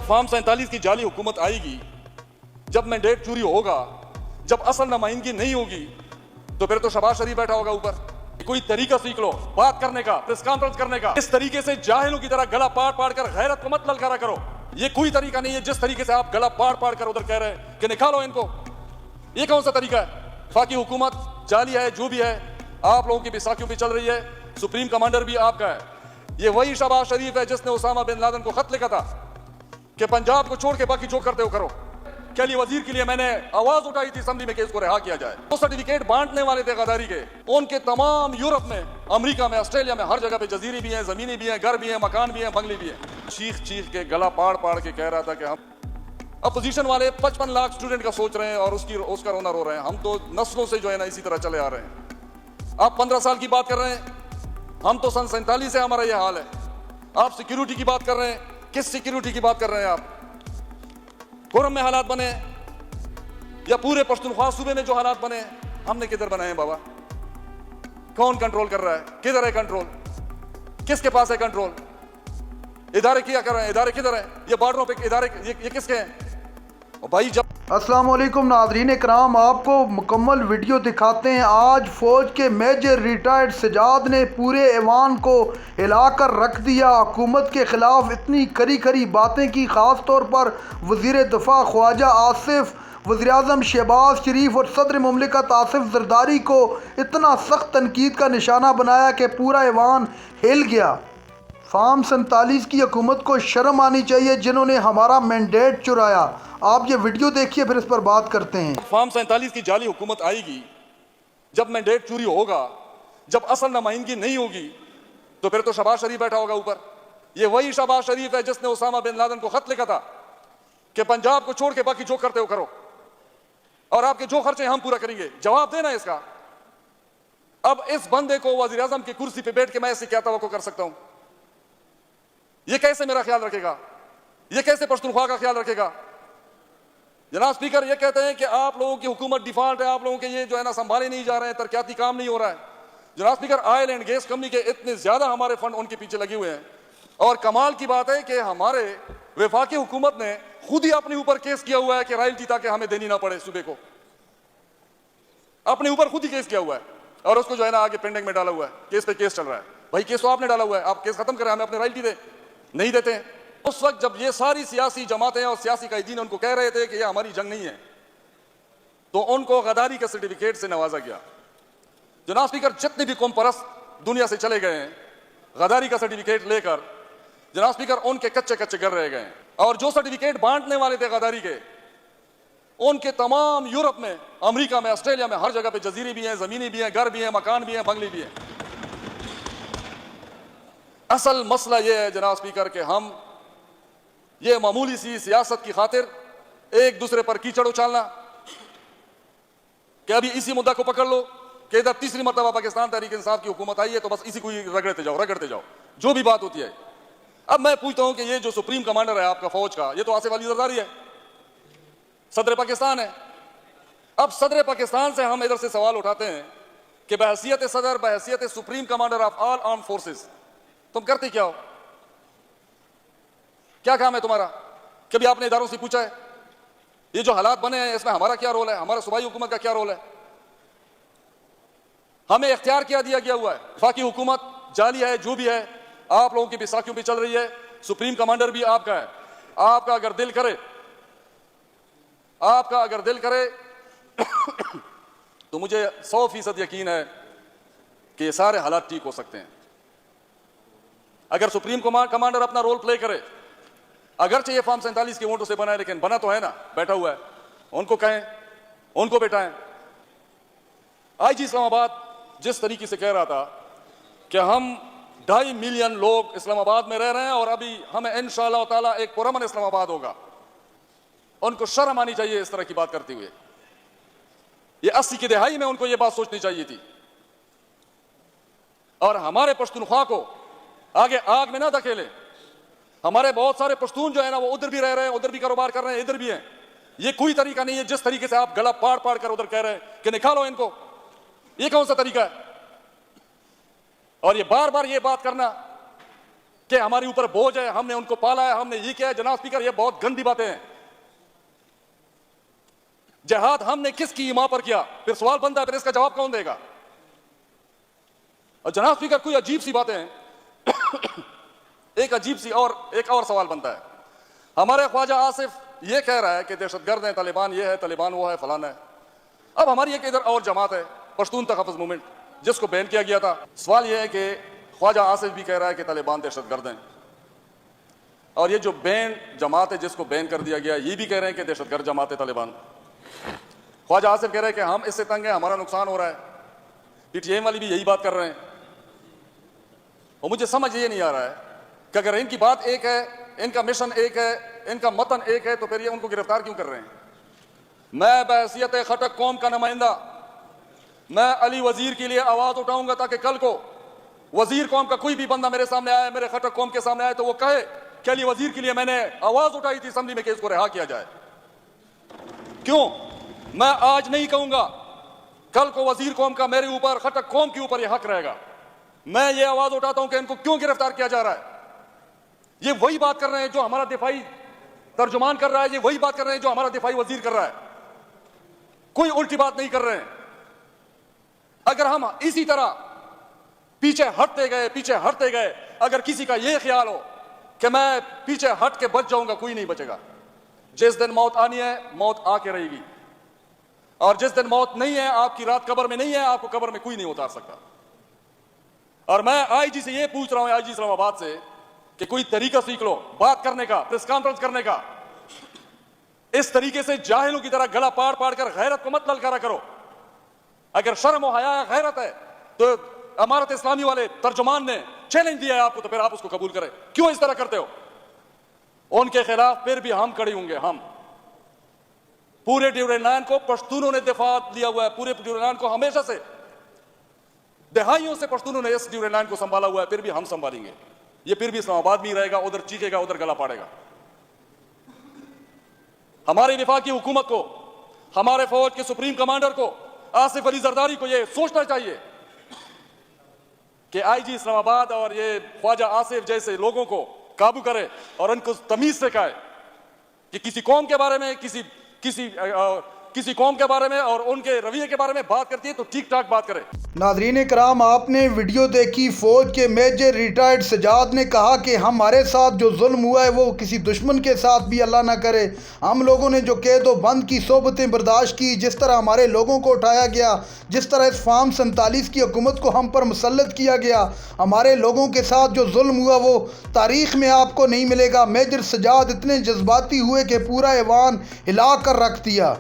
Form 47 की जाली हुकूमत आएगी, जब मैंडेट चोरी होगा, जब असल नुमाइंदगी नहीं होगी, तो फिर तो शहबाज शरीफ बैठा होगा ऊपर। कोई तरीका सीख लो बात करने का, प्रेस कॉन्फ्रेंस करने का। इस तरीके से जाहिलों की तरह गला पाड़ कर गैरत को मत ललकारा करो। ये कोई तरीका नहीं है जिस तरीके से आप गला पाड़ कर उधर कह रहे हैं कि निकालो इनको। ये कौन सा तरीका है? बाकी हुकूमत जाली है, जो भी है, आप लोगों की भी साखियों पे चल रही है। सुप्रीम कमांडर भी आपका है। ये वही शहबाज शरीफ है जिसने उसामा बिन लादेन को खत लिखा था कि पंजाब को छोड़ के बाकी जो करते हो करो। क्या लिए वजीर के लिए मैंने आवाज उठाई थी असेंबली में कि इसको रिहा किया जाए। तो सर्टिफिकेट बांटने वाले थे गद्दारी के, उनके तमाम यूरोप में, अमेरिका में, ऑस्ट्रेलिया में, हर जगह पे जजीरे भी हैं, जमीनी भी हैं, घर भी हैं, मकान भी हैं, बंगले भी हैं। चीख चीख के गला पाड़ के कह रहा था कि हम अपोजिशन वाले 55 लाख स्टूडेंट का सोच रहे हैं और उसका रोना रो रहे हैं। हम तो नस्लों से जो है ना इसी तरह चले आ रहे हैं। आप 15 साल की बात कर रहे हैं, हम तो सन 47 से हमारा यह हाल है। आप सिक्योरिटी की बात कर रहे हैं, किस सिक्योरिटी की बात कर रहे हैं आप? खुरम में हालात बने या पूरे पश्तूनख्वा सूबे में जो हालात बने हमने किधर बनाए हैं बाबा? कौन कंट्रोल कर रहा है? किधर है कंट्रोल? किसके पास है कंट्रोल? इदारे क्या कर रहे हैं? इदारे किधर हैं? ये बॉर्डरों पे इदारे ये किसके हैं? भाई जब अस्सलाम वालेकुम नाज़रीन इकराम, आपको मुकम्मल वीडियो दिखाते हैं। आज फ़ौज के मेजर रिटायर्ड सजाद ने पूरे ऐवान को हिलाकर रख दिया। हुकूमत के ख़िलाफ़ इतनी करी करी बातें की, ख़ास तौर पर वज़ीर दिफ़ा ख्वाजा आसिफ, वज़ीर-ए-आज़म शहबाज शरीफ और सदर मुमलिकत आसिफ ज़रदारी को इतना सख्त तनकीद का निशाना बनाया कि पूरा ऐवान हिल गया। फॉर्म 47 की हुकूमत को शर्म आनी चाहिए जिन्होंने हमारा मैंडेट चुराया। आप ये वीडियो देखिए, फिर इस पर बात करते हैं। फॉर्म 47 की जाली हुकूमत आएगी, जब मैंडेट चोरी होगा, जब असल नुमाइंदगी नहीं होगी, तो फिर तो शहबाज शरीफ बैठा होगा ऊपर। ये वही शहबाज शरीफ है जिसने उसामा बिन लादेन को खत लिखा था कि पंजाब को छोड़ के बाकी जो करते हो करो और आपके जो खर्चे हम पूरा करेंगे। जवाब देना इसका। अब इस बंदे को वज़ीर आज़म की कुर्सी पे बैठ के मैं ऐसे क्या तवक्को कर सकता हूं? ये कैसे मेरा ख्याल रखेगा? ये कैसे पश्तूनख्वा का ख्याल रखेगा? जनाब स्पीकर, ये कहते हैं कि आप लोगों की हुकूमत डिफॉल्ट है, आप लोगों के ये जो है ना संभाले नहीं जा रहे हैं, तरक्याती काम नहीं हो रहा है। जनाब speaker, oil and gas company के इतने ज्यादा हमारे फंड उनके पीछे लगे हुए हैं, और कमाल की बात है कि हमारे वफाकी हुकूमत ने खुद ही अपने ऊपर केस किया हुआ है कि रॉयल्टी ताकि हमें देनी ना पड़े सूबे को। अपने ऊपर खुद ही केस किया हुआ है और उसको जो है ना आगे पेंडिंग में डाला हुआ है। केस पे केस चल रहा है। भाई केस तो आपने डाला हुआ है, आप केस खत्म करें, हमें अपने रॉयल्टी दे। नहीं देते हैं। उस वक्त जब ये सारी सियासी जमातें और सियासी कायदीन उनको कह रहे थे कि ये हमारी जंग नहीं है, तो उनको गद्दारी के सर्टिफिकेट से नवाजा गया। जनाब स्पीकर, जितने भी कौम परस्त दुनिया से चले गए हैं गद्दारी का सर्टिफिकेट लेकर, जनाब स्पीकर, उनके कच्चे कच्चे घर रह गए हैं। और जो सर्टिफिकेट बांटने वाले थे गद्दारी के, उनके तमाम यूरोप में, अमेरिका में, ऑस्ट्रेलिया में, हर जगह पे जजीरे भी हैं, जमीनी भी हैं, घर भी हैं, मकान भी हैं, बंगले भी हैं। असल मसला यह है जनाब स्पीकर कि हम ये मामूली सी सियासत की खातिर एक दूसरे पर कीचड़ उछालना कि अभी इसी मुद्दा को पकड़ लो कि इधर तीसरी मरतबा पाकिस्तान तहरीक इंसाफ की हुकूमत आई है तो बस इसी को ही रगड़ते जाओ जो भी बात होती है। अब मैं पूछता हूं कि ये जो सुप्रीम कमांडर है आपका फौज का, ये तो आसिफ अली ज़रदारी है, सदर पाकिस्तान है। अब सदर पाकिस्तान से हम इधर से सवाल उठाते हैं कि बहैसियत सदर, बहैसियत supreme commander of all armed forces, तुम करते क्या हो? क्या काम है तुम्हारा? कभी आपने इदारों से पूछा है ये जो हालात बने हैं इसमें हमारा क्या रोल है? हमारा सूबाई हुकूमत का क्या रोल है? हमें इख्तियार क्या दिया गया हुआ है? बाकी हुकूमत जाली है, जो भी है, आप लोगों की भी साखियों पे चल रही है। सुप्रीम कमांडर भी आपका है। आपका अगर दिल करे तो मुझे 100% यकीन है कि ये सारे हालात ठीक हो सकते हैं अगर सुप्रीम कमांडर अपना रोल प्ले करे। अगरचे ये फॉर्म 47 के वोटों से बना है, लेकिन बना तो है ना, बैठा हुआ है, उनको कहें, उनको बैठाएं। आईजी इस्लामाबाद जिस तरीके से कह रहा था कि हम 2.5 मिलियन लोग इस्लामाबाद में रह रहे हैं और अभी हमें इंशाअल्लाह ताला एक पुरअमन इस्लामाबाद होगा, उनको शर्म आनी चाहिए इस तरह की बात करते हुए। ये 80 की दहाई में उनको ये बात सोचनी चाहिए थी। और हमारे पश्तूनख्वा को आगे आग में ना धकेले। हमारे बहुत सारे पश्तून जो है ना वो उधर भी रह रहे हैं, उधर भी कारोबार कर रहे हैं, इधर भी हैं। ये कोई तरीका नहीं है जिस तरीके से आप गला पाड़ कर उधर कह रहे हैं कि निकालो इनको। ये कौन सा तरीका है? और ये बार बार ये बात करना कि हमारे ऊपर बोझ है, हमने उनको पाला है, हमने ये किया है। जनाब स्पीकर, ये बहुत गंदी बातें हैं। जिहाद हमने किसकी मां पर किया? फिर सवाल बनता है, फिर इसका जवाब कौन देगा? और जनाब स्पीकर, कोई अजीब सी बातें हैं। एक अजीब सी एक और सवाल बनता है। हमारे ख्वाजा आसिफ ये कह रहा है कि दहशतगर्द है, तालिबान ये है, तालिबान वो है, फलाना है। अब हमारी एक इधर और जमात है, पश्तून तहफ़्फ़ुज़ मूवमेंट, जिसको बैन किया गया था। सवाल यह है कि ख्वाजा आसिफ भी कह रहा है कि तालिबान दहशतगर्द हैं, और ये जो बैन जमात है जिसको बैन कर दिया गया, ये भी कह रहे हैं कि दहशतगर्द जमात है तालिबान। ख्वाजा आसिफ कह रहे हैं कि हम इससे तंग हैं, हमारा नुकसान हो रहा है। पीटीएम वाली भी यही बात कर रहे हैं। और मुझे समझ ये नहीं आ रहा है कि अगर इनकी बात एक है, इनका मिशन एक है, इनका मतन एक है, तो फिर ये उनको गिरफ्तार क्यों कर रहे हैं? मैं बहैसियत खटक कौम का नुमाइंदा, मैं अली वजीर के लिए आवाज उठाऊंगा ताकि कल को वजीर कौम का कोई भी बंदा मेरे सामने आए, मेरे खटक कौम के सामने आए, तो वो कहे कि अली वजीर के लिए मैंने आवाज उठाई थी असेंबली में कि इसको रिहा किया जाए। क्यों? मैं आज नहीं कहूंगा, कल को वजीर कौम का मेरे ऊपर, खटक कौम के ऊपर यह हक रहेगा। मैं ये आवाज उठाता हूं कि इनको क्यों गिरफ्तार किया जा रहा है। ये वही बात कर रहे हैं जो हमारा दिफाई तर्जुमान कर रहा है, ये वही बात कर रहे हैं जो हमारा दिफाई वजीर कर रहा है। कोई उल्टी बात नहीं कर रहे हैं। अगर हम इसी तरह पीछे हटते गए, अगर किसी का यह ख्याल हो कि मैं पीछे हट के बच जाऊंगा, कोई नहीं बचेगा। जिस दिन मौत आनी है, मौत आके रहेगी, और जिस दिन मौत नहीं है, आपकी रात कब्र में नहीं है, आपको कब्र में कोई नहीं उतार सकता। और मैं आईजी से ये पूछ रहा हूं, आईजी इस्लामाबाद से, कि कोई तरीका सीख लो बात करने का, प्रेस कॉन्फ्रेंस करने का। इस तरीके से जाहिलों की तरह गला पाड़ पाड़ कर गैरत को मत ललकारा करो। अगर शर्म और हया गैरत है तो अमारत इस्लामी वाले तर्जुमान ने चैलेंज दिया है आपको, तो फिर आप उसको कबूल करें। क्यों इस तरह करते हो? उनके खिलाफ फिर भी हम खड़े होंगे। हम पूरे ड्यूरेंट लाइन को पश्तूनों ने दिफा लिया हुआ है, पूरे ड्यूरेंट लाइन को हमेशा से, दहाइयों से पश्तूनों ने इस ड्यूरेंट लाइन को संभाला हुआ है, फिर भी हम संभालेंगे। ये फिर भी इस्लामाबाद में ही रहेगा, उधर चीखेगा, उधर गला पाड़ेगा। हमारी विफाकी हुकूमत को, हमारे फौज के सुप्रीम कमांडर को, आसिफ अली जरदारी को यह सोचना चाहिए कि आईजी इस्लामाबाद और ये ख्वाजा आसिफ जैसे लोगों को काबू करे और उनको तमीज से कहे कि किसी कौम के बारे में, किसी कौम के बारे में और उनके रवैये के बारे में बात करती है तो ठीक ठाक बात करे। नाज़रीन कराम, आपने वीडियो देखी। फ़ौज के मेजर रिटायर्ड सजाद ने कहा कि हमारे साथ जो जुल्म हुआ है वो किसी दुश्मन के साथ भी अल्लाह ना करे। हम लोगों ने जो कैद व बंद की सोबतें बर्दाश्त की, जिस तरह हमारे लोगों को उठाया गया, जिस तरह इस फार्म 47 की हुकूमत को हम पर मुसल्लत किया गया, हमारे लोगों के साथ जो जुल्म हुआ वो तारीख़ में आपको नहीं मिलेगा। मेजर सजाद इतने जज्बाती हुए कि पूरा ऐवान हिला कर रख दिया।